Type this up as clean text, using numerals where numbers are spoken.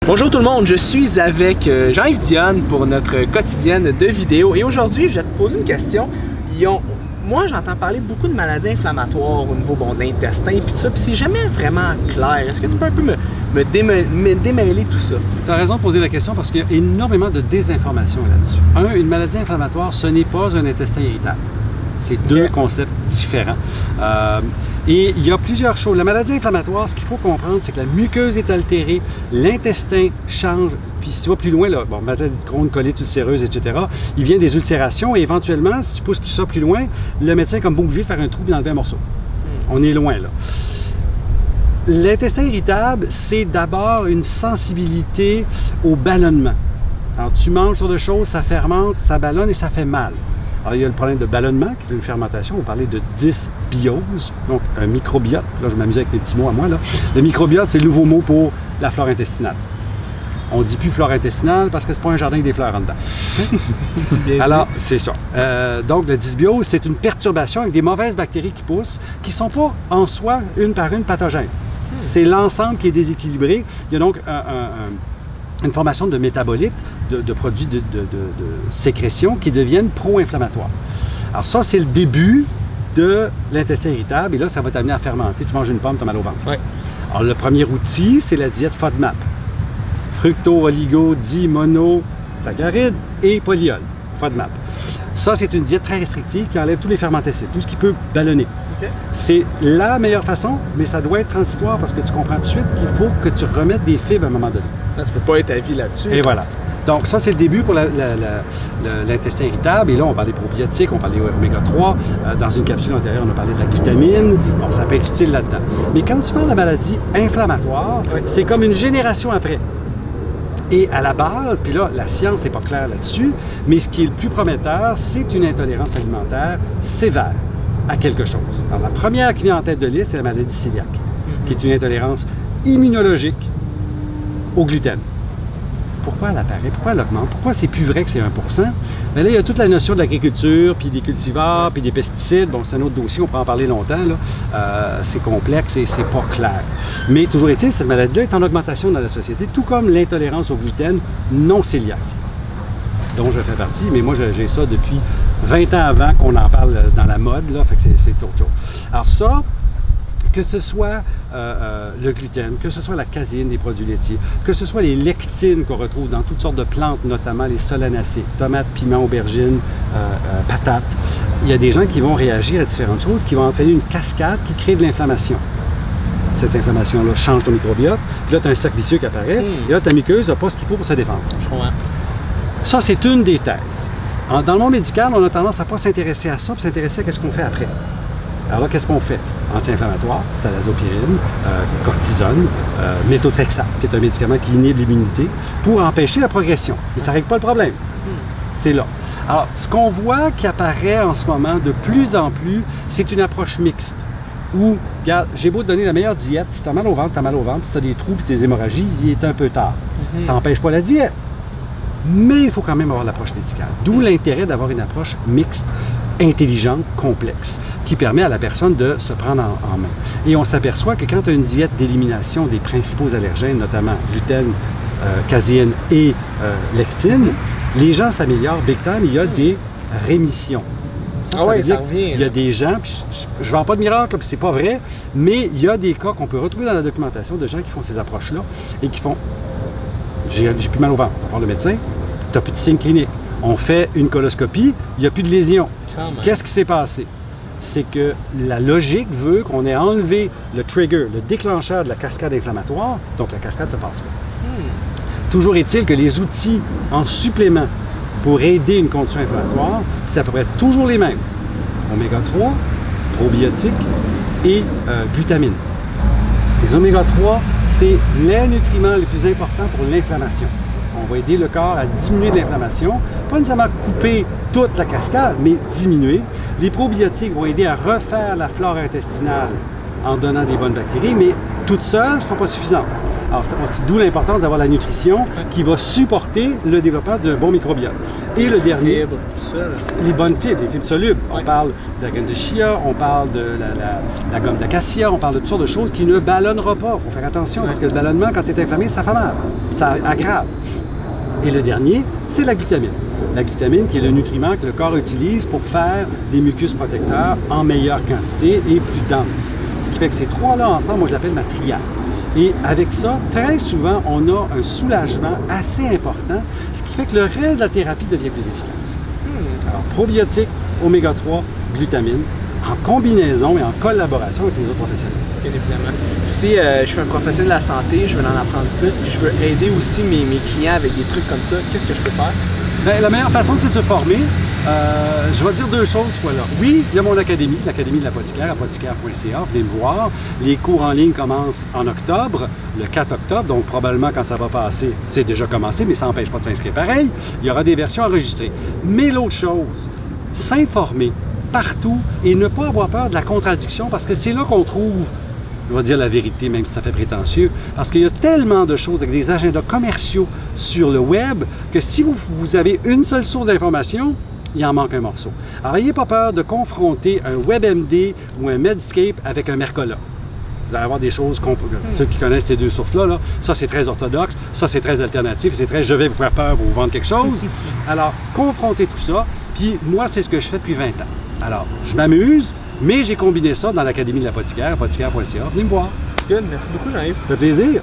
Bonjour tout le monde, je suis avec Jean-Yves Dionne pour notre quotidienne de vidéos et aujourd'hui je vais te poser une question. Moi j'entends parler beaucoup de maladies inflammatoires au niveau de l'intestin et tout ça, puis c'est jamais vraiment clair. Est-ce que tu peux un peu me démêler tout ça? Tu as raison de poser la question parce qu'il y a énormément de désinformation là-dessus. Une maladie inflammatoire, ce n'est pas un intestin irritable. C'est deux concepts différents. Et il y a plusieurs choses. La maladie inflammatoire, ce qu'il faut comprendre, c'est que la muqueuse est altérée, l'intestin change, puis si tu vas plus loin, là, maladie de Crohn, colite ulcéreuse, etc., il vient des ulcérations et éventuellement, si tu pousses tout ça plus loin, le médecin est comme obligé de faire un trou et d'enlever un morceau. On est loin, là. L'intestin irritable, c'est d'abord une sensibilité au ballonnement. Alors, tu manges sur des choses, ça fermente, ça ballonne et ça fait mal. Alors, il y a le problème de ballonnement, qui est une fermentation. On parlait de dysbiose, donc un microbiote. Là, je m'amuse avec mes petits mots à moi. Là. Le microbiote, c'est le nouveau mot pour la flore intestinale. On ne dit plus flore intestinale parce que c'est pas un jardin avec des fleurs en dedans. Alors, c'est ça. Donc, la dysbiose, c'est une perturbation avec des mauvaises bactéries qui poussent, qui ne sont pas en soi, une par une, pathogènes. C'est l'ensemble qui est déséquilibré. Il y a donc une formation de métabolites, de produits de sécrétion qui deviennent pro-inflammatoires. Alors ça, c'est le début de l'intestin irritable et là, ça va t'amener à fermenter. Tu manges une pomme, tu as mal au ventre. Oui. Alors le premier outil, c'est la diète FODMAP. Fructo, oligo, di, mono, saccharide et polyol. FODMAP. Ça, c'est une diète très restrictive qui enlève tous les fermentescibles, tout ce qui peut ballonner. Okay. C'est la meilleure façon, mais ça doit être transitoire parce que tu comprends tout de suite qu'il faut que tu remettes des fibres à un moment donné. Là, tu peux pas être à vie là-dessus. Et voilà. Donc ça, c'est le début pour l'intestin irritable. Et là, on parle des probiotiques, on parle des oméga 3. Dans une capsule antérieure, on a parlé de la glutamine. Bon, ça peut être utile là-dedans. Mais quand tu parles de la maladie inflammatoire, c'est comme une génération après. Et à la base, puis là, la science n'est pas claire là-dessus, mais ce qui est le plus prometteur, c'est une intolérance alimentaire sévère à quelque chose. Alors, la première qui vient en tête de liste, c'est la maladie cœliaque, qui est une intolérance immunologique au gluten. Pourquoi elle apparaît? Pourquoi elle augmente? Pourquoi c'est plus vrai que c'est 1%? Mais là, il y a toute la notion de l'agriculture, puis des cultivars, puis des pesticides. Bon, c'est un autre dossier, on peut en parler longtemps. C'est complexe et c'est pas clair. Mais toujours est-il, cette maladie-là est en augmentation dans la société, tout comme l'intolérance au gluten non cœliaque, dont je fais partie. Mais moi, j'ai ça depuis 20 ans avant qu'on en parle dans la mode, là, fait que c'est autre chose. Alors ça, que ce soit le gluten, que ce soit la caséine des produits laitiers, que ce soit les lectines qu'on retrouve dans toutes sortes de plantes, notamment les solanacées, tomates, piments, aubergines, patates, il y a des gens qui vont réagir à différentes choses, qui vont entraîner une cascade qui crée de l'inflammation. Cette inflammation-là change ton microbiote, puis là, tu as un cercle vicieux qui apparaît, et là, ta muqueuse n'a pas ce qu'il faut pour se défendre. Je comprends. Ça, c'est une des thèses. Dans le monde médical, on a tendance à ne pas s'intéresser à ça, puis s'intéresser à ce qu'on fait après. Alors là, qu'est-ce qu'on fait? Anti-inflammatoire, salazopyrine, cortisone, méthotrexate, qui est un médicament qui inhibe l'immunité, pour empêcher la progression. Mais ça ne règle pas le problème. C'est là. Alors, ce qu'on voit qui apparaît en ce moment de plus en plus, c'est une approche mixte. Où, regarde, j'ai beau te donner la meilleure diète, si tu as mal au ventre, tu as mal au ventre, si tu as des trous et des hémorragies, il est un peu tard. Ça n'empêche pas la diète. Mais il faut quand même avoir l'approche médicale. D'où l'intérêt d'avoir une approche mixte, intelligente, complexe, qui permet à la personne de se prendre en main. Et on s'aperçoit que quand tu as une diète d'élimination des principaux allergènes, notamment gluten, caséine et lectine, les gens s'améliorent big time, il y a des rémissions. Ça revient. Il y a des gens, puis je ne vends pas de miracle, puis c'est pas vrai, mais il y a des cas qu'on peut retrouver dans la documentation de gens qui font ces approches-là et qui font « j'ai plus mal au ventre », on va voir le médecin, tu as plus de signes cliniques. On fait une coloscopie, il n'y a plus de lésions. Qu'est-ce qui s'est passé? C'est que la logique veut qu'on ait enlevé le trigger, le déclencheur de la cascade inflammatoire, donc la cascade ne se passe pas. Toujours est-il que les outils en supplément pour aider une condition inflammatoire, c'est à peu près toujours les mêmes. Oméga 3, probiotiques et glutamine. Les oméga 3, c'est les nutriments les plus importants pour l'inflammation. On va aider le corps à diminuer l'inflammation, pas nécessairement couper toute la cascade, mais diminuer. Les probiotiques vont aider à refaire la flore intestinale en donnant des bonnes bactéries, mais toutes seules ne seront pas suffisantes. Alors, c'est d'où l'importance d'avoir la nutrition qui va supporter le développement d'un bon microbiote. Et le dernier, ça? Là? Les bonnes fibres, les fibres solubles. On parle de la graine de chia, on parle de la gomme d'acacia, on parle de toutes sortes de choses qui ne ballonnera pas. Il faut faire attention parce que le ballonnement, quand tu es inflammé, ça fait mal. Ça aggrave. Et le dernier, c'est la glutamine. La glutamine qui est le nutriment que le corps utilise pour faire des mucus protecteurs en meilleure quantité et plus dense. Ce qui fait que ces trois-là ensemble, moi je l'appelle ma triade. Et avec ça, très souvent, on a un soulagement assez important, ce qui fait que le reste de la thérapie devient plus efficace. Alors, probiotiques, oméga 3, glutamine, en combinaison et en collaboration avec les autres professionnels. Bien évidemment. Si je suis un professionnel de la santé, je veux en apprendre plus, puis je veux aider aussi mes clients avec des trucs comme ça, qu'est-ce que je peux faire? Bien, la meilleure façon, c'est de se former. Je vais dire deux choses, voilà. Oui, il y a mon académie, l'Académie de l'apothicaire, apothicaire.ca, venez me voir. Les cours en ligne commencent en octobre, le 4 octobre, donc probablement quand ça va passer, c'est déjà commencé, mais ça n'empêche pas de s'inscrire pareil. Il y aura des versions enregistrées. Mais l'autre chose, s'informer partout et ne pas avoir peur de la contradiction, parce que c'est là qu'on trouve, je vais dire la vérité, même si ça fait prétentieux, parce qu'il y a tellement de choses avec des agendas commerciaux sur le web que si vous avez une seule source d'information, il en manque un morceau. Alors, n'ayez pas peur de confronter un WebMD ou un Medscape avec un Mercola. Vous allez avoir des choses, ceux qui connaissent ces deux sources-là, là, ça c'est très orthodoxe, ça c'est très alternatif, c'est très je vais vous faire peur pour vous vendre quelque chose. Alors, confrontez tout ça, puis moi c'est ce que je fais depuis 20 ans. Alors, je m'amuse, mais j'ai combiné ça dans l'Académie de l'apothicaire, apothicaire.ca. Venez me voir. Good, merci beaucoup Jean-Yves. Ça fait plaisir.